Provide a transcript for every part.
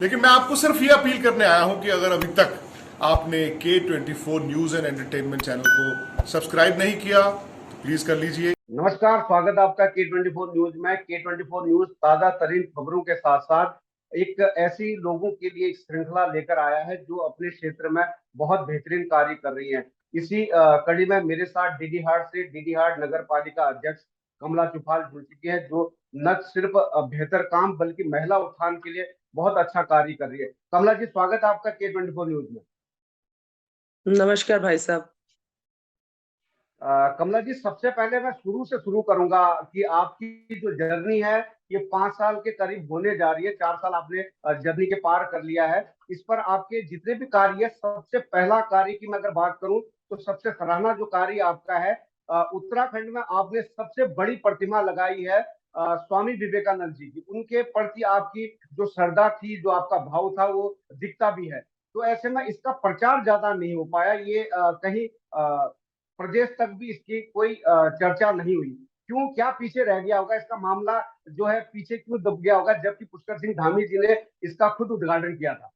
लेकिन मैं आपको सिर्फ ये अपील करने आया हूं कि अगर अभी तक आपने K24 news and entertainment channel को सब्सक्राइब नहीं किया तो प्लीज कर लीजिए। नमस्कार, स्वागत है आपका K24 न्यूज में। K24 न्यूज ताजा तरीन खबरों के साथ साथ एक ऐसी लोगों के लिए एक श्रृंखला लेकर आया है जो अपने क्षेत्र में बहुत बेहतरीन कार्य कर रही हैं। इसी कड़ी में मेरे साथ डीडी हाट से डीडी हाट नगर पालिका अध्यक्ष कमला चुफाल जुड़ चुकी है, जो न सिर्फ बेहतर काम बल्कि महिला उत्थान के लिए बहुत अच्छा कार्य कर रही है। कमला जी, स्वागत है आपका K24 न्यूज में। नमस्कार भाई साहब। कमला जी, सबसे पहले मैं शुरू से शुरू करूंगा कि आपकी जो जर्नी है ये 5 साल के करीब होने जा रही है। 4 साल आपने जर्नी के पार कर लिया है। इस पर आपके जितने भी कार्य है, सबसे पहला कार्य की मैं अगर बात करूं तो सबसे सराहना जो कार्य आपका है, उत्तराखंड में आपने सबसे बड़ी प्रतिमा लगाई है स्वामी विवेकानंद जी की। उनके प्रति आपकी जो श्रद्धा थी, जो आपका भाव था, वो दिखता भी है। तो ऐसे में इसका प्रचार ज्यादा नहीं हो पाया, ये कहीं प्रदेश तक भी इसकी कोई चर्चा नहीं हुई। क्यों, क्या पीछे रह गया होगा इसका मामला, जो है पीछे क्यों दब गया होगा, जबकि पुष्कर सिंह धामी जी ने इसका खुद उद्घाटन किया था।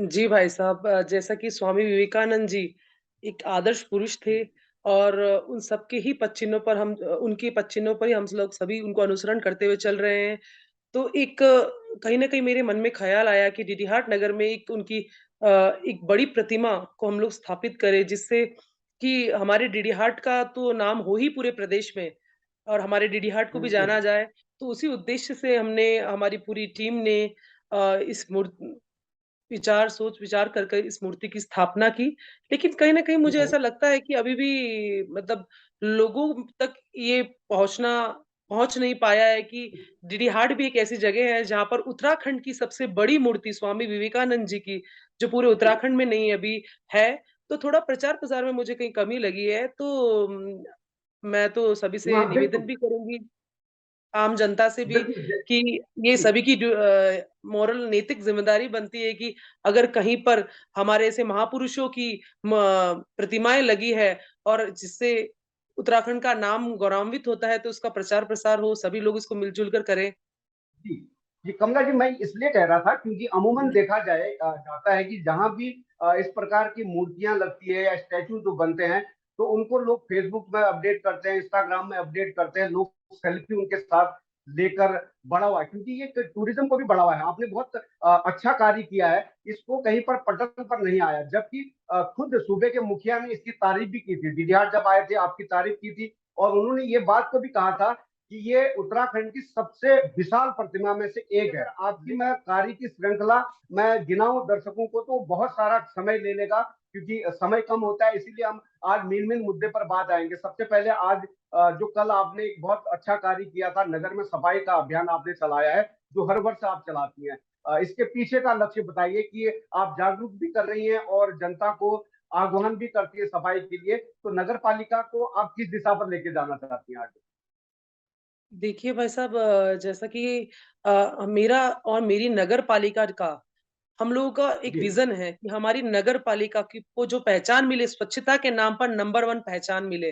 जी भाई साहब, जैसा कि स्वामी विवेकानंद जी एक आदर्श पुरुष थे और उन सबके ही पदचिह्नों पर उनके पदचिह्नों पर ही हम लोग सभी उनको अनुसरण करते हुए चल रहे हैं। तो एक कहीं न कहीं मेरे मन में ख़्याल आया कि डीडीहाट नगर में एक उनकी एक बड़ी प्रतिमा को हम लोग स्थापित करें, जिससे कि हमारे डीडीहाट का तो नाम हो ही पूरे प्रदेश में और हमारे डीडीहाट को भी बिल्कुल। जाना जाए। तो उसी उद्देश्य से हमारी पूरी टीम ने इस सोच विचार कर कर इस मूर्ति की स्थापना की। लेकिन कहीं न कहीं मुझे ऐसा लगता है कि अभी भी मतलब लोगों तक ये पहुँच नहीं पाया है कि डीडीहाट भी एक ऐसी जगह है जहाँ पर उत्तराखंड की सबसे बड़ी मूर्ति स्वामी विवेकानंद जी की, जो पूरे उत्तराखंड में नहीं अभी है। तो थोड़ा प्रचार-प्रसार में मुझे कहीं कमी लगी है। तो मैं तो सभी से हाँ, निवेदन बिल्कुल। भी करूँगी, आम जनता से भी, बिल्कुल कि ये सभी की मोरल नैतिक ज़िम्मेदारी बनती है कि अगर कहीं पर हमारे ऐसे महापुरुषों की प्रतिमाएँ लगी है और जिससे उत्तराखंड का नाम गौरवान्वित होता है, तो उसका प्रचार-प्रसार हो, सभी लोग इसको मिल-जुल कर करें। जी। जी, कमला जी, मैं इसलिए कह रहा था क्योंकि अमूमन देखा जाता है कि जहाँ भी इस प्रकार की मूर्तियां लगती है या स्टैचू जो बनते हैं, तो उनको लोग फेसबुक में अपडेट करते हैं, इंस्टाग्राम में अपडेट करते हैं, लोग सेल्फी उनके साथ लेकर बढ़ा हुआ है, क्योंकि ये टूरिज्म को भी बढ़ावा है। आपने बहुत अच्छा कार्य किया है, इसको कहीं पर पटल पर नहीं आया, जबकि खुद सूबे के मुखिया ने इसकी तारीफ भी की थी। डीडीआर जब आए थे, आपकी तारीफ की थी और उन्होंने ये बात को भी कहा था कि ये उत्तराखंड की सबसे विशाल प्रतिमा में से एक है। आपकी मैं कार्य की श्रृंखला मैं गिनाऊं दर्शकों को तो बहुत सारा समय ले लेगा, क्योंकि समय कम होता है, इसीलिए हम आज मेन मेन मुद्दे पर बात आएंगे। सबसे पहले आज जो कल आपने एक बहुत अच्छा कार्य किया था, नगर में सफाई का अभियान आपने चलाया है, जो हर वर्ष आप चलाती हैं। इसके पीछे का लक्ष्य बताइए कि आप जागरूक भी कर रही हैं और जनता को आह्वान भी करती है सफाई के लिए, तो नगर पालिका को आप किस दिशा पर लेके जाना चाहती हैं आगे? देखिए भाई साहब, जैसा कि मेरा और मेरी नगर पालिका का हम लोगों का एक जी। विज़न है कि हमारी नगर पालिका की को जो पहचान मिले, स्वच्छता के नाम पर नंबर 1 पहचान मिले।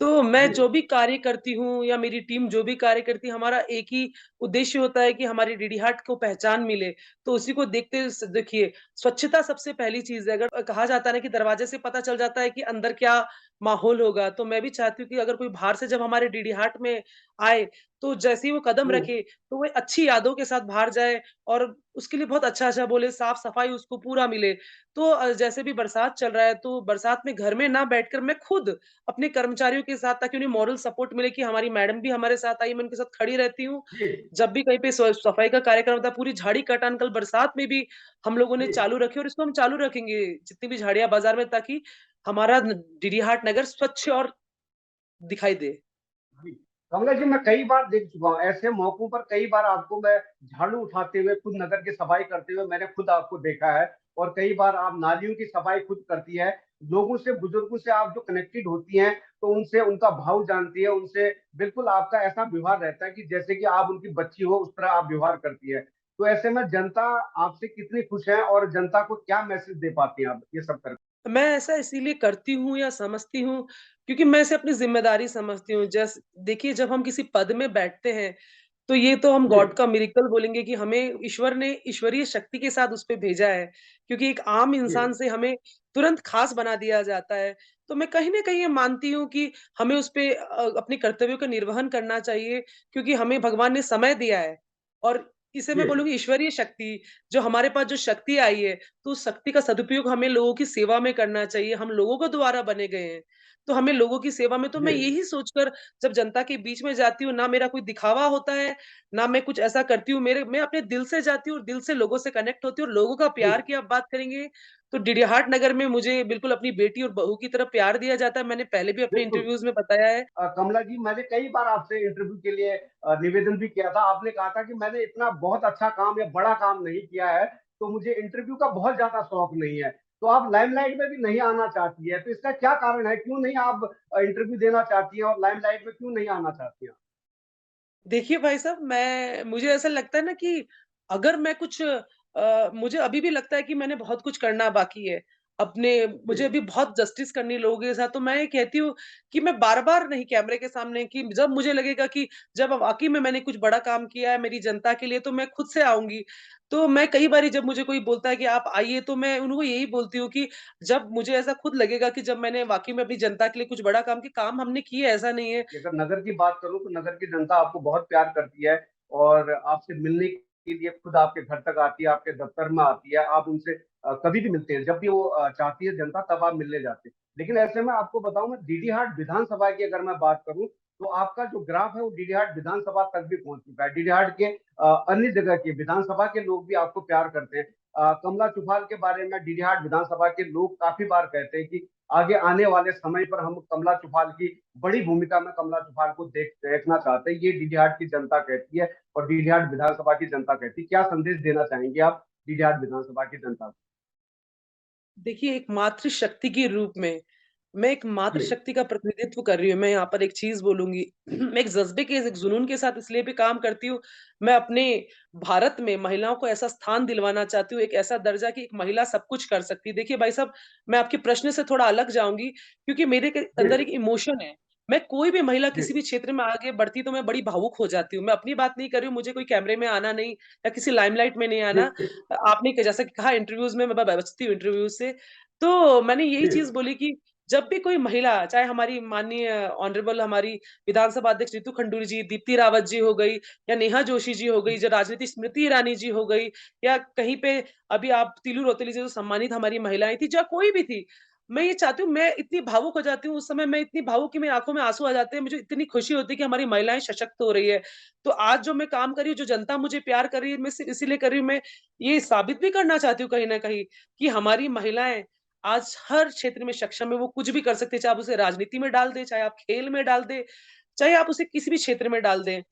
तो मैं जी। जो भी कार्य करती हूँ या मेरी टीम जो भी कार्य करती है, हमारा एक ही उद्देश्य होता है कि हमारी डीडीहाट को पहचान मिले। तो उसी को देखिए, स्वच्छता सबसे पहली चीज़ है। अगर कहा जाता है ना कि दरवाजे से पता चल जाता है कि अंदर क्या माहौल होगा, तो मैं भी चाहती हूँ कि अगर कोई बाहर से जब हमारे डीडीहाट में आए, तो जैसे ही वो कदम हम्म। रखे, तो वो अच्छी यादों के साथ बाहर जाए और उसके लिए बहुत अच्छा-अच्छा बोले, साफ-सफाई उसको पूरा मिले। तो जैसे भी बरसात चल रहा है, तो बरसात में घर में ना बैठकर मैं खुद अपने कर्मचारियों के साथ, ताकि उन्हें मॉरल सपोर्ट मिले कि हमारी मैडम भी हमारे साथ आई, मैं उनके साथ खड़ी रहती हूँ। जी। जब भी कहीं पे सफाई का कार्यक्रम होता है, पूरी झाड़ी कटान कल बरसात में भी हम लोगों ने जी। चालू रखी और इसको हम चालू रखेंगे, जितनी भी झाड़ियाँ बाज़ार में, ताकि हमारा डीडीहाट नगर स्वच्छ और दिखाई दे। जी। कमला जी, मैं कई बार देख चुका हूँ ऐसे मौकों पर, कई बार आपको मैं झाड़ू उठाते हुए, खुद नगर की सफाई करते हुए मैंने खुद आपको देखा है। और कई बार आप नालियों की सफाई खुद करती है। लोगों से, बुजुर्गों से आप जो कनेक्टेड होती हैं, तो उनसे उनका भाव जानती है, उनसे बिल्कुल आपका ऐसा व्यवहार रहता है कि जैसे कि आप उनकी बच्ची हो, उस तरह आप व्यवहार करती है। तो ऐसे में जनता आपसे कितनी खुश है और जनता को क्या मैसेज दे पाती हैं आप ये सब कर? मैं ऐसा इसीलिए करती हूँ या समझती हूँ, क्योंकि मैं इसे अपनी ज़िम्मेदारी समझती हूँ। देखिए, जब हम किसी पद में बैठते हैं, तो ये तो हम जी, गॉड का मिरेकल बोलेंगे कि हमें ईश्वर ने ईश्वरीय शक्ति के साथ उस पे भेजा है, क्योंकि एक आम जी, इंसान से हमें तुरंत खास बना दिया जाता है। तो मैं कहीं न कहीं ये मानती हूँ कि हमें उस पे अपने कर्तव्यों का निर्वहन करना चाहिए, क्योंकि हमें भगवान ने समय दिया है और इसे जी। मैं बोलूँगी ईश्वरीय शक्ति, जो हमारे पास जो शक्ति आई है, तो उस शक्ति का सदुपयोग हमें लोगों की सेवा में करना चाहिए। हम लोगों के द्वारा बने गए हैं, तो हमें लोगों की सेवा में तो जी, मैं यही सोचकर जब जनता के बीच में जाती हूँ, ना मेरा कोई दिखावा होता है, ना मैं कुछ ऐसा करती हूँ, मेरे मैं अपने दिल से जाती हूँ और दिल से लोगों से कनेक्ट होती हूँ और लोगों का जी। प्यार की आप बात करेंगे, तो डिडिहाट नगर में मुझे बिल्कुल अपनी बेटी और बहू की तरह प्यार दिया जाता है। मैंने पहले भी अपने बिल्कुल। इंटरव्यूज़ में बताया है। कमला जी, मैंने कई बार आपसे इंटरव्यू के लिए निवेदन भी किया था। आपने कहा था कि मैंने इतना बहुत अच्छा काम या बड़ा काम नहीं किया है, तो मुझे इंटरव्यू का बहुत ज़्यादा शौक नहीं है। तो आप लाइमलाइट में भी नहीं आना चाहती है, तो इसका क्या कारण है? क्यों नहीं आप इंटरव्यू देना चाहती हैं और लाइमलाइट में क्यों नहीं आना चाहती हैं? देखिए भाई साहब, मुझे ऐसा लगता है ना कि अगर मैं कुछ मुझे अभी भी लगता है कि मैंने बहुत कुछ करना बाकी है। अपने जी, मुझे अभी बहुत जस्टिस करनी है लोगों के साथ, तो मैं ये कहती हूँ कि मैं बार-बार नहीं कैमरे के सामने कि जब मुझे लगेगा कि जब वाक़ई में मैंने कुछ बड़ा काम किया है मेरी जनता के लिए, तो मैं खुद से आऊँगी। तो मैं कई बारी जब मुझे कोई बोलता है कि आप आइए, तो मैं उनको यही बोलती हूँ कि जब मुझे ऐसा खुद लगेगा कि जब मैंने वाक़ई में अपनी जनता के लिए कुछ बड़ा काम हमने किए, ऐसा नहीं है। अगर नगर की बात करूँ तो नगर की जनता आपको बहुत प्यार करती है और आपसे मिलने के लिए खुद आपके घर तक आती है, आपके दफ्तर में आती है, आप उनसे कभी भी मिलते हैं, जब भी वो चाहती है जनता तब आप मिलने जाते हैं। लेकिन ऐसे में आपको बताऊँ मैं डीडीहाट विधानसभा की अगर मैं बात करूँ, तो आपका जो ग्राफ है वो डीडीहाट विधानसभा तक भी पहुँच चुका है। डीडीहाट के अन्य जगह के विधानसभा के लोग भी आपको प्यार करते हैं। कमला चुफाल के बारे में डीडीहाट विधानसभा के लोग काफ़ी बार कहते हैं कि आगे आने वाले समय पर हम कमला चुफाल की बड़ी भूमिका में कमला चुफाल को देखना चाहते हैं। ये डीडीहाट की जनता कहती है और डीडीहाट विधानसभा की जनता कहती है। क्या संदेश देना चाहेंगे आप डीडीहाट विधानसभा की जनता को? देखिए, एक मातृशक्ति के रूप में, मैं एक जी, मातृशक्ति का प्रतिनिधित्व कर रही हूँ। मैं यहाँ पर एक चीज़ बोलूँगी, मैं एक जज़्बे के, एक जुनून के साथ इसलिए भी काम करती हूँ, मैं अपने भारत में महिलाओं को ऐसा स्थान दिलवाना चाहती हूँ, एक ऐसा दर्जा कि एक महिला सब कुछ कर सकती है। देखिए भाई साहब, मैं आपके प्रश्न से थोड़ा अलग जाऊँगी, क्योंकि मेरे के जी, अंदर एक इमोशन है। मैं कोई भी महिला जी, किसी भी क्षेत्र में आगे बढ़ती है, तो मैं बड़ी भावुक हो जाती हूँ। मैं अपनी बात नहीं कर रही हूँ, मुझे कोई कैमरे में आना नहीं या किसी लाइमलाइट में नहीं आना। जी, आपने जैसा कि कहा इंटरव्यूज़ में मैं बचती हूँ इंटरव्यू से, तो मैंने यही जी, चीज़ बोली कि जब भी कोई महिला, चाहे हमारी माननीय ऑनरेबल हमारी विधानसभा अध्यक्ष रितु खंडूरी जी, दीप्ति रावत जी हो गई या नेहा जोशी जी हो गई, जो राजनीति स्मृति ईरानी जी हो गई या कहीं पे अभी आप तीलू रोतेली जी जो सम्मानित हमारी महिलाएँ थी, चाहे कोई भी थी। मैं ये चाहती हूँ, मैं इतनी भावुक हो जाती हूँ, उस समय मैं इतनी भावुक कि मेरी आँखों में आँसू आ जाते हैं, मुझे इतनी खुशी होती है कि हमारी महिलाएँ सशक्त हो रही है। तो आज जो मैं काम कर रही हूँ, जो जनता मुझे प्यार कर रही है, मैं सिर्फ़ इसीलिए कर रही हूँ, मैं ये साबित भी करना चाहती हूँ कहीं न कहीं कि हमारी महिलाएँ आज हर क्षेत्र में सक्षम है, वो कुछ भी कर सकती है, चाहे आप उसे राजनीति में डाल दें, चाहे आप खेल में डाल दें, चाहे आप उसे किसी भी क्षेत्र में डाल दें।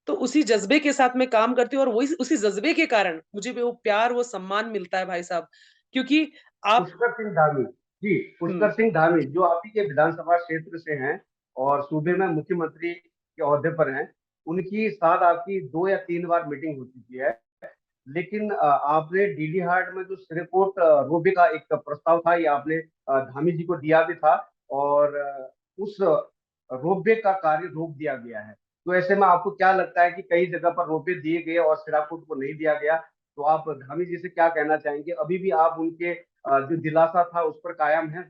तो उसी जज़्बे के साथ मैं काम करती हूँ और वही उसी जज़्बे के कारण मुझे भी वो प्यार, वो सम्मान मिलता है भाई साहब। क्योंकि आप पुष्कर सिंह धामी। जी, पुष्कर हुँ, सिंह धामी जो आप ही के विधानसभा क्षेत्र से हैं और सूबे में मुख्यमंत्री के ओहदे पर हैं, उनकी साथ आपकी 2 या 3 बार मीटिंग हो चुकी है। लेकिन आपने डीडी हार्ट में जो श्रीकोट रोबे का एक प्रस्ताव था, ये आपने धामी जी को दिया भी था और उस रोपवे का कार्य रोक दिया गया है। तो ऐसे में आपको क्या लगता है कि कई जगह पर रोपवे दिए गए और सिराकुट को नहीं दिया गया? तो आप धामी जी से क्या कहना चाहेंगे? अभी भी आप उनके जो दिलासा था उस पर कायम हैं?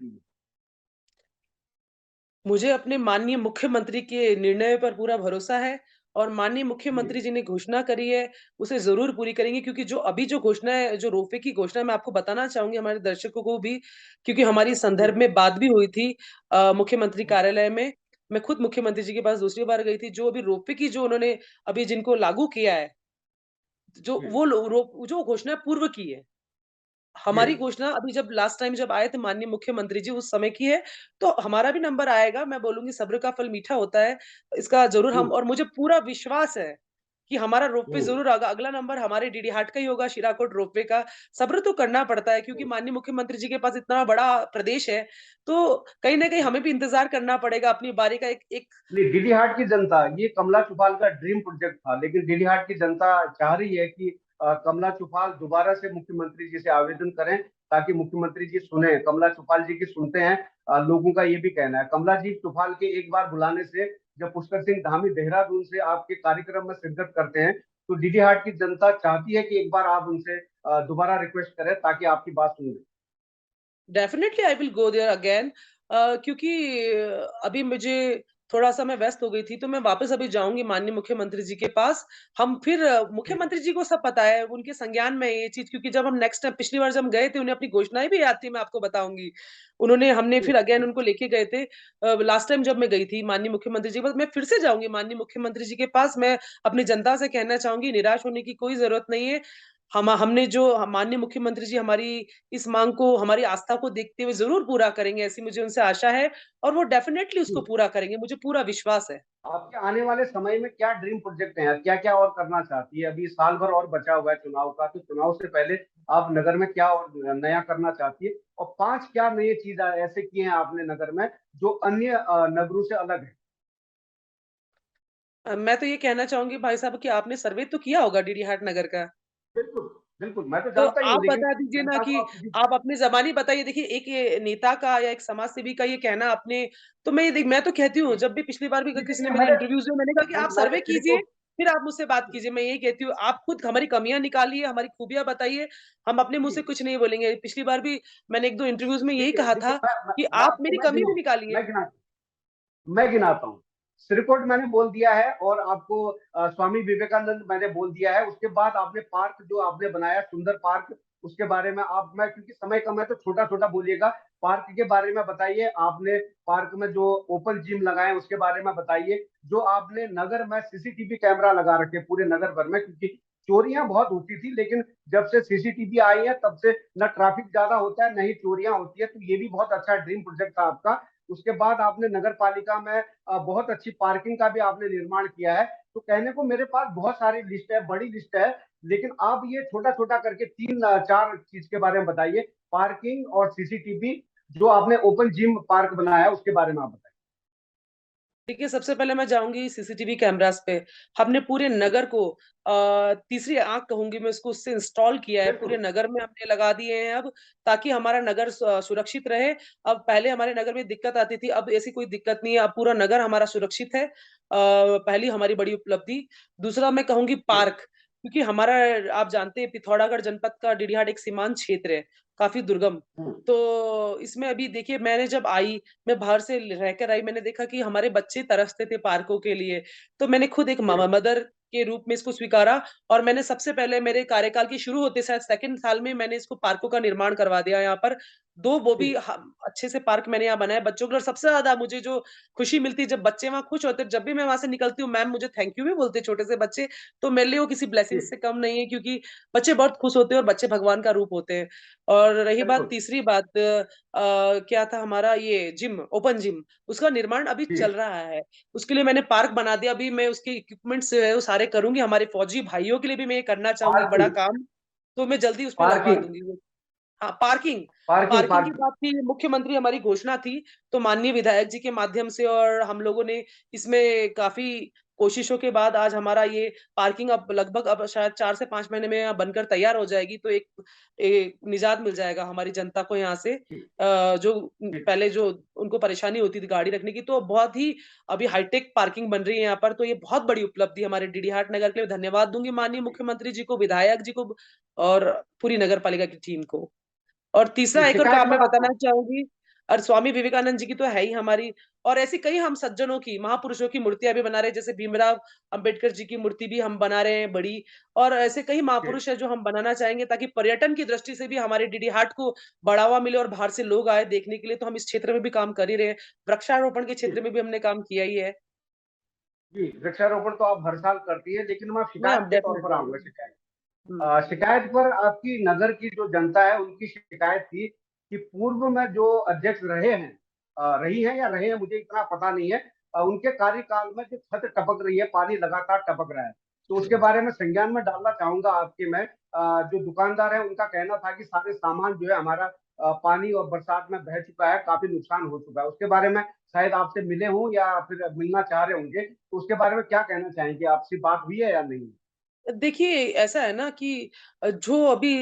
मुझे अपने माननीय मुख्यमंत्री के निर्णय पर पूरा भरोसा है और माननीय जी, मुख्यमंत्री जी ने घोषणा करी है, उसे ज़रूर पूरी करेंगे, क्योंकि जो घोषणा है, जो रोपवे की घोषणा है, मैं आपको बताना चाहूँगी हमारे दर्शकों को भी, क्योंकि हमारी इस जी, संदर्भ में बात भी हुई थी मुख्यमंत्री कार्यालय में। मैं खुद मुख्यमंत्री जी के पास दूसरी बार गई थी, जो अभी रोपवे की जो उन्होंने अभी जिनको लागू किया है, जो जी, वो लो रोप जो घोषणा पूर्व की है। जी, हमारी घोषणा अभी जब लास्ट टाइम जब आए थे माननीय मुख्यमंत्री जी उस समय की है, तो हमारा भी नंबर आएगा, मैं बोलूँगी सब्र का फल मीठा होता है। इसका ज़रूर हुँ, हम और मुझे पूरा विश्वास है कि हमारा रोपवे हुँ, ज़रूर अगला नंबर हमारे डीडी हाट का ही होगा, शीराकोट रोपवे का। सब्र तो करना पड़ता है, क्योंकि हुँ। माननीय मुख्यमंत्री जी के पास इतना बड़ा प्रदेश है, तो कहीं न कहीं हमें भी इंतज़ार करना पड़ेगा अपनी बारी का। एक एक नहीं, डीडीहाट की जनता, ये कमला चुफाल का ड्रीम प्रोजेक्ट था, लेकिन डीडीहाट की जनता चाह रही है कि कमला चुफाल दोबारा से मुख्यमंत्री जी से आवेदन करें ताकि मुख्यमंत्री जी सुने। कमला चुफाल जी की सुनते हैं, लोगों का ये भी कहना है। कमला जी चुफाल के एक बार बुलाने से जब पुष्कर सिंह धामी देहरादून से आपके कार्यक्रम में शिरकत करते हैं, तो डीडी हाट की जनता चाहती है कि एक बार आप उनसे दोबारा रिक्वेस्ट करें ताकि आपकी बात सुन लें। Definitely I will go there again, क्योंकि अभी मुझे थोड़ा-सा मैं व्यस्त हो गई थी, तो मैं वापस अभी जाऊँगी माननीय मुख्यमंत्री जी के पास। हम फिर मुख्यमंत्री जी को सब पता है, उनके संज्ञान में है ये चीज़, क्योंकि जब हम नेक्स्ट टाइम पिछली बार जब हम गए थे, उन्हें अपनी घोषणाएँ भी याद थी, मैं आपको बताऊँगी। हमने जी, फिर अगेन उनको लेके गए थे। लास्ट टाइम जब मैं गई थी माननीय मुख्यमंत्री जी के पास, मैं फिर से जाऊँगी माननीय मुख्यमंत्री जी के पास। मैं अपनी जनता से कहना चाहूँगी, निराश होने की कोई ज़रूरत नहीं है। हमने जो माननीय मुख्यमंत्री जी हमारी इस माँग को, हमारी आस्था को देखते हुए ज़रूर पूरा करेंगे, ऐसी मुझे उनसे आशा है, और वो डेफ़िनेटली उसको जी। पूरा करेंगे, मुझे पूरा विश्वास है। आपके आने वाले समय में क्या ड्रीम प्रोजेक्ट हैं? क्या-क्या और करना चाहती है? अभी साल भर और बचा हुआ है चुनाव का, तो चुनाव से पहले आप नगर में क्या और नया करना चाहती है? और 5 क्या नई चीज़ ऐसे किए हैं आपने नगर में जो अन्य नगरों से अलग है? मैं तो ये कहना चाहूँगी भाई साहब कि आपने सर्वे तो किया होगा डीडी हाट नगर का। बिल्कुल, बिल्कुल, मैं तो तो जानता ही हूँ आप लेकिन बता दीजिए ना जनता कि को आप जी, आप अपनी ज़बानी बताइए। देखिए, एक ये नेता का या एक समाज सेवी का ये कहना आपने, तो मैं तो कहती हूँ, जी। जब भी पिछली बार भी जी, किसी ने देखिए मेरे इंटरव्यूज़ में मैंने कहा कि आप मैंने सर्वे सिर्फ कीजिए, फिर आप मुझसे बात कीजिए। मैं यही कहती हूँ, आप खुद हमारी कमियाँ निकालिए, हमारी खूबियाँ बताइए, हम अपने मुँह जी, से कुछ नहीं बोलेंगे। पिछली बार भी मैंने 1-2 इंटरव्यूज़ में यही देखिए कहा देखिए था कि मैं आप आपको मेरी कमी भी निकालिए। मैं गिनाता हूँ। सिरकोट मैंने बोल दिया है और आपको स्वामी विवेकानंद मैंने बोल दिया है। उसके बाद आपने पार्क जो आपने बनाया सुंदर पार्क, उसके बारे में आप मैं क्योंकि समय कम है तो छोटा-छोटा बोलिएगा। पार्क के बारे में बताइए, आपने पार्क में जो ओपन जिम लगाए हैं उसके बारे में बताइए। जो आपने नगर में सीसीटीवी कैमरा लगा रखे पूरे नगर भर में क्योंकि चोरियाँ बहुत होती थी लेकिन जब से सीसीटीवी आई है तब से ना ट्रैफिक ज़्यादा होता है, ना ही चोरियाँ होती है। तो ये भी बहुत अच्छा ड्रीम प्रोजेक्ट था आपका। उसके बाद आपने नगर पालिका में बहुत अच्छी पार्किंग का भी आपने निर्माण किया है। तो कहने को मेरे पास बहुत सारी लिस्ट है, बड़ी लिस्ट है, लेकिन आप ये छोटा-छोटा करके 3-4 चीज़ के बारे में बताइए। पार्किंग और सीसीटीवी जो आपने ओपन जिम पार्क बनाया है, उसके बारे में आप बताइए। देखिए, सबसे पहले मैं जाऊँगी सीसीटीवी कैमराज़ पे। हमने पूरे नगर को तीसरी आँख कहूँगी मैं उसको, उससे इंस्टॉल किया है, पूरे बिल्कुल, नगर में हमने लगा दिए हैं अब, ताकि हमारा नगर सुरक्षित रहे। अब पहले हमारे नगर में दिक्कत आती थी, अब ऐसी कोई दिक्कत नहीं है, अब पूरा नगर हमारा सुरक्षित है। पहली हमारी बड़ी उपलब्धि। दूसरा मैं कहूँगी जी, पार्क, क्योंकि हमारा, आप जानते हैं, पिथौरागढ़ जनपद का डीडीहाट एक सीमांत क्षेत्र है, काफ़ी दुर्गम। हुँ, तो इसमें अभी देखिए, मैं बाहर से रहकर आई, मैंने देखा कि हमारे बच्चे तरसते थे पार्कों के लिए, तो मैंने खुद एक जी, मदर के रूप में इसको स्वीकारा, और मैंने सबसे पहले मेरे कार्यकाल के शुरू होते शायद सेकंड साल में मैंने इसको पार्कों का निर्माण करवा दिया यहाँ पर। 2 वो जी, भी अच्छे से पार्क मैंने यहाँ बनाए बच्चों के लिए, और सबसे ज़्यादा मुझे जो खुशी मिलती है जब बच्चे वहाँ खुश होते हैं, जब भी मैं वहाँ से निकलती हूँ, मैम मुझे थैंक यू भी बोलते हैं छोटे से बच्चे, तो मेरे लिए वो किसी जी, ब्लेसिंग से कम नहीं है, क्योंकि बच्चे बहुत खुश होते हैं और बच्चे भगवान का रूप होते हैं। और रही बात, बिल्कुल, तीसरी बात, क्या था हमारा ये जिम, ओपन जिम, उसका निर्माण अभी जी, चल रहा है। उसके लिए मैंने पार्क बना दिया, अभी मैं उसके इक्विपमेंट्स जो है वो सारे करूँगी, हमारे फौजी भाइयों के लिए भी मैं ये करना चाहूँगी बड़ा पार्किंग, काम, तो मैं जल्दी उसमें लगवा पार्किंग, दूँगी वो। हाँ, पार्किंग। पार्किंग, पार्किंग की पार्किंग। बात थी, मुख्यमंत्री हमारी घोषणा थी, तो माननीय विधायक जी के माध्यम से और हम लोगों ने इसमें काफ़ी कोशिशों के बाद आज हमारा ये पार्किंग अब लगभग अब शायद 4 से 5 महीने में बनकर तैयार हो जाएगी, तो एक निजात मिल जाएगा हमारी जनता को यहाँ से। जी, जो जी, पहले जो उनको परेशानी होती थी गाड़ी रखने की, तो बहुत ही अभी हाईटेक पार्किंग बन रही है यहाँ पर, तो ये बहुत बड़ी उपलब्धि है हमारे डीडी हाट नगर के लिए। धन्यवाद दूँगी माननीय जी, मुख्यमंत्री जी को, विधायक जी को और पूरी नगर पालिका की टीम को। और जी, तीसरा एक और शिकायत काम मैं पर बताना आपको चाहूँगी, और स्वामी विवेकानंद जी की तो है ही हमारी, और ऐसी कई हम सज्जनों की, महापुरुषों की मूर्तियाँ भी बना रहे हैं, जैसे भीमराव अंबेडकर जी की मूर्ति भी हम बना रहे हैं बड़ी, और ऐसे कई जी, महापुरुष हैं जो हम बनाना चाहेंगे, ताकि पर्यटन की दृष्टि से भी हमारे डीडी हाट को बढ़ावा मिले और बाहर से लोग आए देखने के लिए, तो हम इस क्षेत्र में भी काम कर ही रहे हैं। वृक्षारोपण के जी। क्षेत्र में भी हमने काम किया ही है। जी, वृक्षारोपण तो आप हर साल करती है, लेकिन मैं मैं शिकायत के तौर पर डेफ़िनेटली। आऊँगा शिकायत। हुँ। शिकायत पर आपकी नगर की जो जनता है, उनकी शिकायत थी कि पूर्व में जो अध्यक्ष रहे हैं रही हैं या रहे हैं मुझे इतना पता नहीं है। उनके कार्यकाल में जो छत टपक रही है, पानी लगातार टपक रहा है। तो उसके बारे में संज्ञान में डालना चाहूँगा आपके मैं। जो दुकानदार हैं, उनका कहना था कि सारे सामान जो है हमारा पानी और बरसात में बह चुका है, काफ़ी नुकसान हो चुका है। उसके बारे में शायद आपसे मिले हों या फिर मिलना चाह रहे होंगे, तो उसके बारे में क्या कहना चाहेंगे? आपसे बात हुई है या नहीं? देखिए, ऐसा है ना कि जो अभी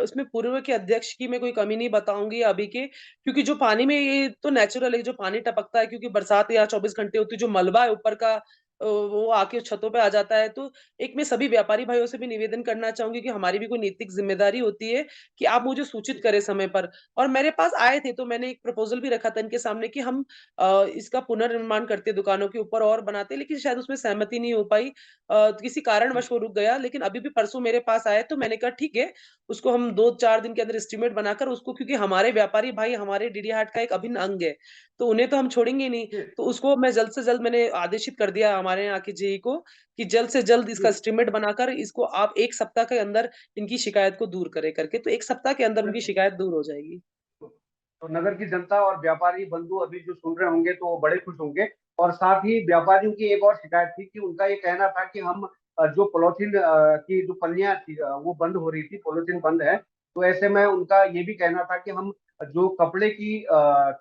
इसमें पूर्व के अध्यक्ष की मैं कोई कमी नहीं बताऊँगी अभी के, क्योंकि जो पानी में ये तो नेचुरल है, जो पानी टपकता है क्योंकि बरसात या 24 घंटे होती है, जो मलबा है ऊपर का वो आके छतों पे आ जाता है। तो एक मैं सभी व्यापारी भाइयों से भी निवेदन करना चाहूँगी कि हमारी भी कोई नैतिक ज़िम्मेदारी होती है कि आप मुझे सूचित करें समय पर। और मेरे पास आए थे, तो मैंने एक प्रपोज़ल भी रखा था इनके सामने कि हम इसका पुनर्निर्माण करते दुकानों के ऊपर और बनाते, लेकिन शायद उसमें सहमति नहीं हो पाई। किसी कारणवश वो रुक गया, लेकिन अभी भी परसों मेरे पास आए तो मैंने कहा ठीक है, उसको हम 2-4 दिन के अंदर एस्टीमेट बनाकर उसको, क्योंकि हमारे व्यापारी भाई हमारे डीडी हाट का एक अभिन्न अंग है, तो उन्हें तो हम छोड़ेंगे नहीं। जी, तो उसको मैं जल्द से जल्द मैंने आदेशित कर दिया हमारे यहाँ के जेई को कि जल्द से जल्द इसका जी, एस्टीमेट बनाकर इसको आप 1 सप्ताह के अंदर इनकी शिकायत को दूर करें करके, तो 1 सप्ताह के अंदर उनकी बिल्कुल। शिकायत दूर हो जाएगी। तो नगर की जनता और व्यापारी बंधु अभी जो सुन रहे होंगे तो वो बड़े खुश होंगे। और साथ ही व्यापारियों की एक और शिकायत थी कि उनका ये कहना था कि हम जो पॉलीथीन की जो पन्नियां थी वो बंद हो रही थी, पॉलीथीन बंद है। तो ऐसे में उनका ये भी कहना था कि हम जो कपड़े की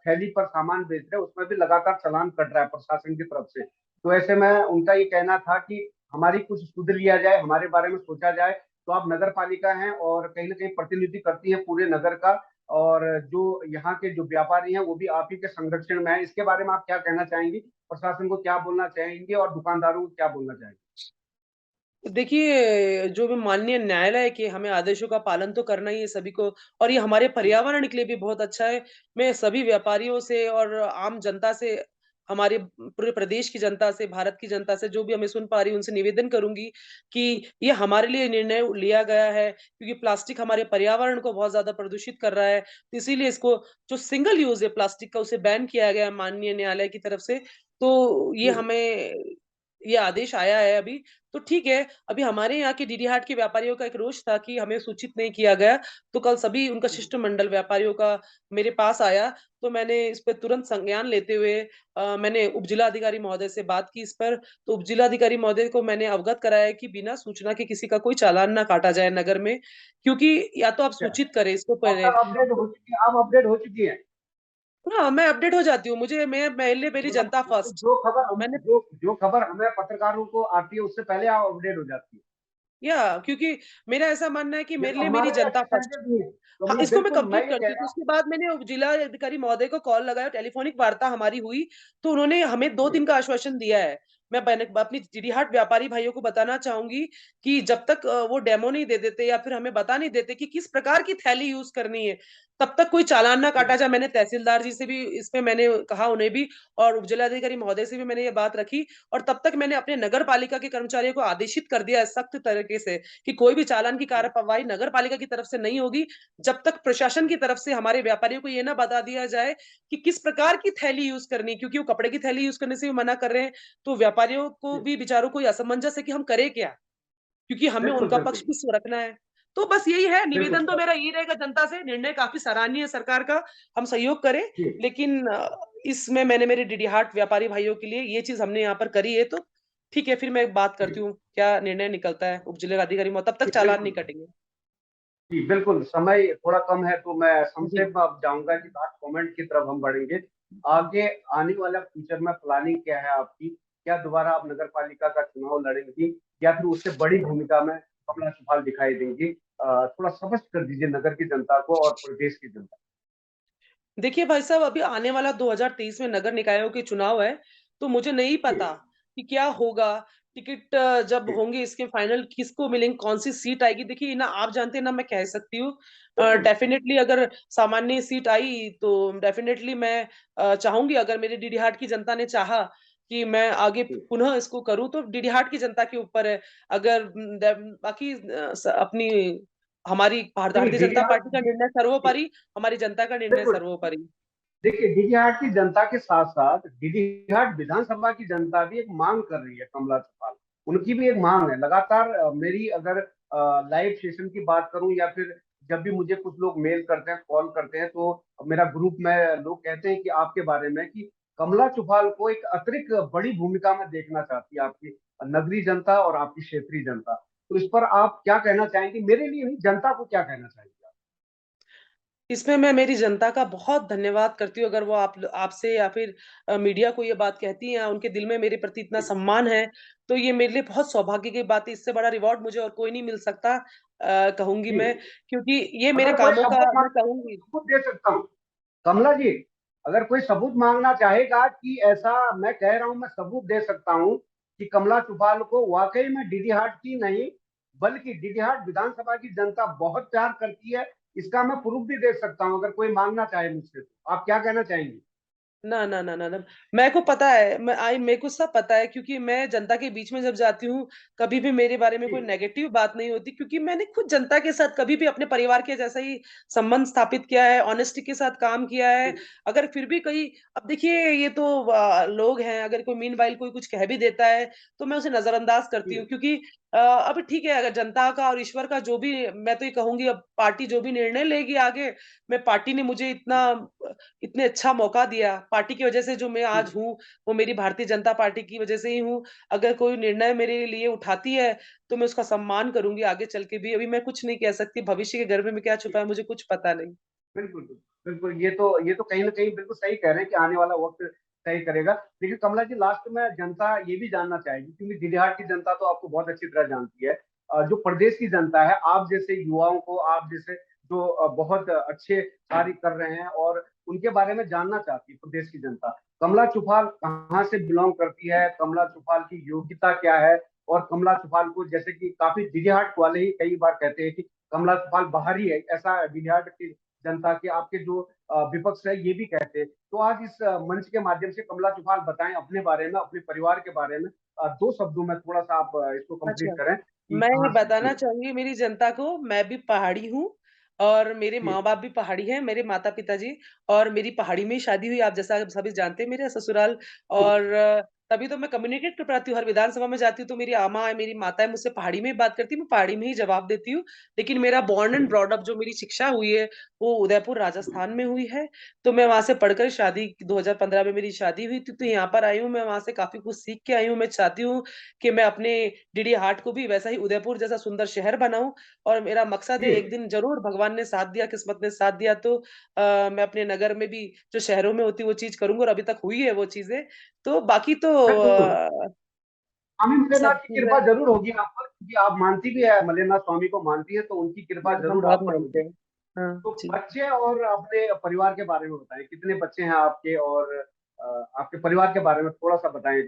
थैली पर सामान बेच रहे हैं उसमें भी लगातार चालान कट रहा है प्रशासन की तरफ से। तो ऐसे में उनका ये कहना था कि हमारी कुछ सुध लिया जाए, हमारे बारे में सोचा जाए। तो आप नगर पालिका हैं और कहीं ना कहीं प्रतिनिधि करती है पूरे नगर का, और जो यहाँ के जो व्यापारी हैं वो भी आप ही के संरक्षण में है। इसके बारे में आप क्या कहना चाहेंगी? प्रशासन को क्या बोलना चाहेंगे और दुकानदारों को क्या बोलना चाहेंगे? देखिए, जो भी माननीय न्यायालय के हमें आदेशों का पालन तो करना ही है सभी को, और ये हमारे पर्यावरण के लिए भी बहुत अच्छा है। मैं सभी व्यापारियों से और आम जनता से, हमारे पूरे प्रदेश की जनता से, भारत की जनता से, जो भी हमें सुन पा रही है, उनसे निवेदन करूँगी कि ये हमारे लिए निर्णय लिया गया है, क्योंकि प्लास्टिक हमारे पर्यावरण को बहुत ज़्यादा प्रदूषित कर रहा है। तो इसीलिए इसको, जो सिंगल यूज़ है प्लास्टिक का, उसे बैन किया गया है माननीय न्यायालय की तरफ से। तो ये जी, हमें ये आदेश आया है अभी। तो ठीक है, अभी हमारे यहाँ के डीडी हाट के व्यापारियों का एक रोष था कि हमें सूचित नहीं किया गया, तो कल सभी उनका शिष्टमंडल व्यापारियों का मेरे पास आया, तो मैंने इस पे तुरंत संज्ञान लेते हुए मैंने उपजिलाधिकारी महोदय से बात की इस पर। तो उपजिलाधिकारी महोदय को मैंने अवगत कराया कि बिना सूचना के किसी का कोई चालान ना काटा जाए नगर में, क्योंकि या तो आप अच्छा। सूचित करें इसको अब पहले। तक अपडेट हो चुकी है, आप अपडेट हो चुकी हैं। हाँ, मैं अपडेट हो जाती हूँ, मुझे मैं पहले मेरी मतलब जनता फर्स्ट। मैंने जो खबर हमें पत्रकारों को आती है उससे पहले आप अपडेट हो जाती है। क्योंकि मेरा ऐसा मानना है कि ये मेरे तो लिए मेरी हमारे लिए जनता अच्छा फर्स्ट। संकेत नहीं है। तो हाँ, मैं इसको मैं बिल्कुल मैं कंप्लीट ये करती कह हूँ। तो रहा उसके बाद मैंने जिला अधिकारी महोदय को कॉल लगाया, टेलीफोनिक वार्ता हमारी हुई, तो उन्होंने हमें 2 हूँ। दिन का आश्वासन दिया है। मैं अपनी जीडीहाट व्यापारी भाइयों को बताना चाहूँगी कि जब तक वो डेमो नहीं दे देते या फिर हमें बता नहीं देते कि किस प्रकार की थैली यूज़ करनी है, तब तक कोई चालान ना काटा जाए। मैंने तहसीलदार जी से भी इसमें मैंने कहा उन्हें भी, और उपजिलाधिकारी महोदय से भी मैंने ये बात रखी, और तब तक मैंने अपने नगर पालिका के कर्मचारियों को आदेशित कर दिया है सख्त तरीके से कि कोई भी चालान की कार्रवाई नगर पालिका की तरफ से नहीं होगी, जब तक प्रशासन की तरफ से हमारे व्यापारियों को ये ना बता दिया जाए कि किस प्रकार की थैली यूज़ करनी है, क्योंकि वो कपड़े की थैली यूज़ करने से भी मना कर रहे हैं। तो व्यापारियों को भी बेचारों को ये असमंजस है कि हम करें क्या? क्योंकि हमें बिल्कुल, उनका पक्ष बिल्कुल, भी रखना है। तो बस यही है, बिल्कुल निवेदन तो सर। मेरा यही रहेगा जनता से, निर्णय काफ़ी सराहनीय है सरकार का, हम सहयोग करें, जी, लेकिन इसमें मैंने मेरे डीडी हाट व्यापारी भाइयों के लिए ये चीज़ हमने यहाँ पर करी है, तो ठीक है, फिर मैं बात जी, करती हूँ, क्या निर्णय निकलता है उपजिलाधिकारी तब तक जी, चालान नहीं बिल्कुल। कटेंगे। जी, बिल्कुल, समय थोड़ा कम है तो मैं जी। संक्षेप में अब जाऊँगा कि लास्ट कमेंट की तरफ हम बढ़ेंगे। आगे आने वाला फ्यूचर में प्लानिंग क्या है आपकी? क्या दोबारा आप नगर पालिका का चुनाव लड़ेंगी या फिर उससे बड़ी भूमिका में कमला सुफाल दिखाई देंगी? थोड़ा स्पष्ट कर दीजिए नगर की जनता को और प्रदेश की जनता देखिए भाई साहब, अभी आने वाला 2023 में नगर निकायों के चुनाव है, तो मुझे नहीं को। पता कि क्या होगा। टिकट जब जी, होंगे इसके फाइनल किसको मिलेंगे, कौन-सी सीट आएगी, देखिए ना आप जानते हैं ना मैं कह सकती हूँ। बिल्कुल। डेफ़िनेटली अगर सामान्य सीट आई तो डेफ़िनेटली मैं चाहूँगी, अगर मेरे डीडी हाट की जनता ने चाहा कि मैं आगे जी, पुनः इसको करूँ, तो डीडी हाट की जनता के ऊपर है। अगर बाकी अपनी हमारी नहीं भारतीय जनता डीडीआर पार्टी का निर्णय सर्वोपरि, हमारी जनता का निर्णय बिल्कुल। सर्वोपरि। देखिए डीडीहाट की जनता के साथ-साथ डीडीहाट विधानसभा की जनता भी एक मांग कर रही है कमला सुफाल। उनकी भी एक मांग है। लगातार मेरी अगर लाइव सेशन की बात करूँ या फिर जब भी मुझे कुछ लोग मेल करते हैं, कॉल करते हैं तो मेरा ग्रुप में लोग कहते हैं कि आपके बारे में कि कमला सुफाल को एक अतिरिक्त बड़ी भूमिका में देखना चाहती है आपकी नगरीय जनता और आपकी क्षेत्रीय जनता। तो इस पर आप क्या कहना चाहेंगी? मेरे लिए नहीं जनता को क्या कहना चाहेंगे आप? इसमें मैं मेरी जनता का बहुत धन्यवाद करती हूँ, अगर वो आपसे या फिर मीडिया को ये बात कहती हैं या उनके दिल में मेरे प्रति इतना सम्मान है, तो ये मेरे लिए बहुत सौभाग्य की बात है। इससे बड़ा रिवॉर्ड मुझे और कोई नहीं मिल सकता, कहूँगी जी, मैं, क्योंकि ये मेरे अगर कोई कामों का सबूत मैं कहूँगी। सबूत दे सकता हूँ कमला जी, अगर कोई सबूत मांगना चाहेगा कि ऐसा मैं कह रहा हूं, मैं सबूत दे सकता हूं कि कमला चुफाल को वाकई में डीडी हाट की नहीं बल्कि डीडी हाट विधानसभा की जनता बहुत प्यार करती है, इसका मैं प्रूफ भी दे सकता हूं अगर कोई मांगना चाहे मुझसे। तो आप क्या कहना चाहेंगे? ना, ना, ना, ना, ना। मेरे को पता है, मेरे को सब पता है, क्योंकि मैं जनता के बीच में जब जाती हूँ, कभी भी मेरे बारे में जी कोई नेगेटिव बात नहीं होती, क्योंकि मैंने खुद जनता के साथ कभी भी अपने परिवार के जैसा ही संबंध स्थापित किया है, ऑनेस्टी के साथ काम किया है। जी अगर फिर भी कोई, अब देखिए ये तो लोग हैं, अगर कोई मीनवाइल कोई कुछ कह भी देता है, तो मैं उसे नज़रअंदाज करती जी हूँ, क्योंकि अब ठीक है, अगर जनता का और ईश्वर का जो भी, मैं तो ये कहूँगी, अब पार्टी जो भी निर्णय लेगी आगे, मैं पार्टी ने मुझे इतने अच्छा मौका दिया, पार्टी की वजह से जो मैं जी आज हूँ, वो मेरी भारतीय जनता पार्टी की वजह से ही हूँ। अगर कोई निर्णय मेरे लिए उठाती है, तो मैं उसका सम्मान करूँगी आगे चल के भी। अभी मैं कुछ नहीं कह सकती, भविष्य के गर्भ में क्या छुपा है, मुझे कुछ पता नहीं। बिल्कुल, बिल्कुल। ये तो कहीं न कहीं बिल्कुल सही कह रहे हैं कि आने वाला वक़्त तय करेगा। लेकिन कमला जी, लास्ट में जनता ये भी जानना चाहेगी क्योंकि दिल्लीहाट की जनता तो आपको बहुत अच्छी तरह जानती है। जो प्रदेश की जनता है, आप जैसे युवाओं को, आप जैसे जो बहुत अच्छे कार्य कर रहे हैं और उनके बारे में जानना चाहती है प्रदेश की जनता। कमला चुफाल कहाँ से बिलॉन्ग करती है? कमला चुफाल की योग्यता क्या है? और कमला चुफाल को जैसे कि काफ़ी दिल्लीहाट वाले ही कई बार कहते हैं कि कमला चुफाल बाहरी है, ऐसा दिल्लीहाट की जनता के आपके जो विपक्ष है ये भी कहते हैं। तो आज इस मंच के माध्यम से कमला चौहान बताएं अपने बारे में, अपने परिवार के बारे में, दो शब्दों में थोड़ा सा आप इसको कंप्लीट अच्छा। करें कि मैं ये कहाँ से। बताना जी चाहूँगी मेरी जनता को, मैं भी पहाड़ी हूँ और मेरे जी माँ-बाप भी पहाड़ी हैं, मेरे माता-पिता जी, और मेरी पहाड़ी में ही शादी हुई, आप जैसा आप सभी जानते हैं मेरा ससुराल। और तभी तो मैं कम्युनिकेट कर पाती हूँ, हर विधानसभा में जाती हूँ तो मेरी अम्मा है, मेरी माता है, मुझसे पहाड़ी में ही बात करती है, मैं पहाड़ी में ही जवाब देती हूँ। लेकिन मेरा बॉर्न एंड ब्रॉट अप जो मेरी शिक्षा हुई है, वो उदयपुर राजस्थान में हुई है। तो मैं वहाँ से पढ़कर 2015 में मेरी शादी हुई थी, तो यहाँ पर आई हूँ, मैं वहाँ से काफ़ी कुछ सीख के आई हूँ। मैं चाहती हूँ कि मैं अपने डीडी हाट को भी वैसा ही उदयपुर जैसा सुंदर शहर बनाऊँ, और मेरा मकसद है, जी एक दिन ज़रूर भगवान ने साथ दिया, किस्मत ने साथ दिया तो मैं अपने नगर में भी जो शहरों में होती है वो चीज़ करूँगा, और अभी तक हुई है वो चीज़ें। तो बाकी तो बिल्कुल। स्वामी मलेनाथ सब की कृपा चीज़ें जरूर होगी आप पर क्योंकि आप मानती भी है, मलेनाथ स्वामी को मानती है, तो उनकी कृपा हम जरूर बहुत आप पर मानते होगी। हैं। हाँ, तो जी। बच्चे और अपने परिवार के बारे में बताएं, कितने बच्चे हैं आपके और आपके परिवार के बारे में थोड़ा सा बताएं।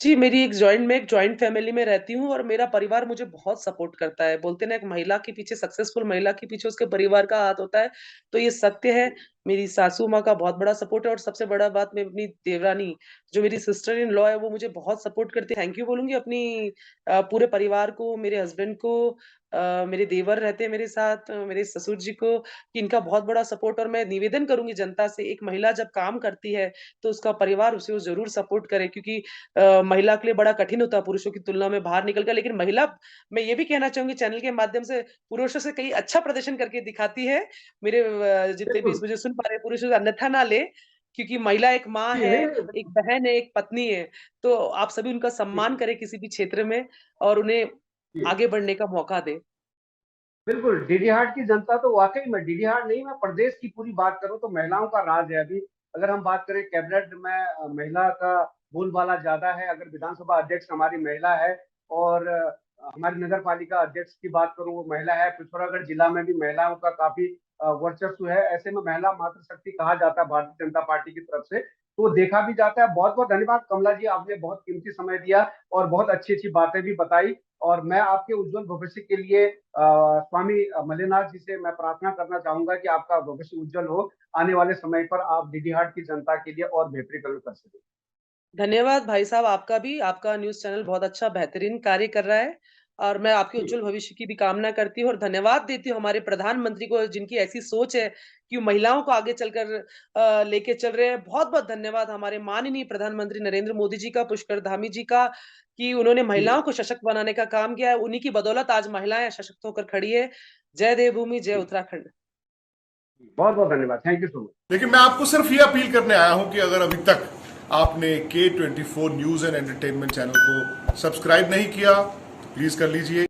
जी, मेरी एक जॉइंट फैमिली में रहती हूँ और मेरा परिवार मुझे बहुत सपोर्ट करता है। बोलते हैं ना, एक महिला के पीछे, सक्सेसफुल महिला के पीछे उसके परिवार का हाथ होता है, तो ये सत्य है। मेरी सासू माँ का बहुत बड़ा सपोर्ट है, और सबसे बड़ा बात, मैं अपनी देवरानी, जो मेरी सिस्टर इन लॉ है, वो मुझे बहुत सपोर्ट करती है। थैंक यू बोलूँगी अपनी पूरे परिवार को, मेरे हस्बैंड को, मेरे देवर रहते हैं मेरे साथ, मेरे ससुर जी को, कि इनका बहुत बड़ा सपोर्ट। और मैं निवेदन करूँगी जनता से, एक महिला जब काम करती है, तो उसका परिवार उसे ज़रूर सपोर्ट करे, क्योंकि महिला के लिए बड़ा कठिन होता है पुरुषों की तुलना में बाहर निकल कर, लेकिन महिला, मैं ये भी कहना चाहूँगी चैनल के माध्यम से, पुरुषों से कहीं अच्छा प्रदर्शन करके दिखाती है। मेरे जितने भी बिल्कुल। मुझे सुन पा रहे हैं पुरुष अन्यथा ना ले, क्योंकि महिला एक माँ जी है, नहीं एक बहन है, एक पत्नी है। तो आप सभी उनका जी सम्मान करें किसी भी क्षेत्र में, और उन्हें जी आगे बढ़ने का मौका दें। बिल्कुल। डीडीहाट की जनता तो वाकई में, डीडीहाट नहीं, मैं प्रदेश की पूरी बात करूं तो महिलाओं का राज है अभी। अगर हम बात करें कैबिनेट में, महिला का बोलबाला ज्यादा है। अगर विधानसभा अध्यक्ष हमारी महिला है और हमारी नगर पालिका अध्यक्ष की बात करूं वो महिला है। पिथौरागढ़ जिला में भी महिलाओं का काफी वर्चस्व है। ऐसे में महिला मातृशक्ति कहा जाता है भारतीय जनता पार्टी की तरफ से, तो देखा भी जाता है। बहुत बहुत धन्यवाद कमला जी, आपने बहुत कीमती समय दिया और बहुत अच्छी अच्छी बातें भी बताई। और मैं आपके उज्जवल भविष्य के लिए स्वामी मल्लिनाथ जी से मैं प्रार्थना करना चाहूंगा कि आपका भविष्य उज्जवल हो। आने वाले समय पर आप डीडीहाट की जनता के लिए और बेहतरीकरण कर सकें। धन्यवाद भाई साहब, आपका भी। आपका न्यूज़ चैनल बहुत अच्छा बेहतरीन कार्य कर रहा है, और मैं आपके जी उज्जवल भविष्य की भी कामना करती हूँ, और धन्यवाद देती हूँ हमारे प्रधानमंत्री को, जिनकी ऐसी सोच है कि वो महिलाओं को आगे चलकर लेके चल रहे हैं। बहुत-बहुत धन्यवाद हमारे माननीय प्रधानमंत्री नरेंद्र मोदी जी का, पुष्कर धामी जी का, कि उन्होंने जी महिलाओं को सशक्त बनाने का काम किया है। उन्हीं की बदौलत आज महिलाएँ सशक्त होकर खड़ी है। जय देवभूमि, जय जी उत्तराखंड। बहुत बहुत धन्यवाद। Thank you so much. लेकिन मैं आपको सिर्फ ये अपील करने आया हूं कि अगर अभी तक आपने K24 news and entertainment channel को सब्सक्राइब नहीं किया तो प्लीज कर लीजिए।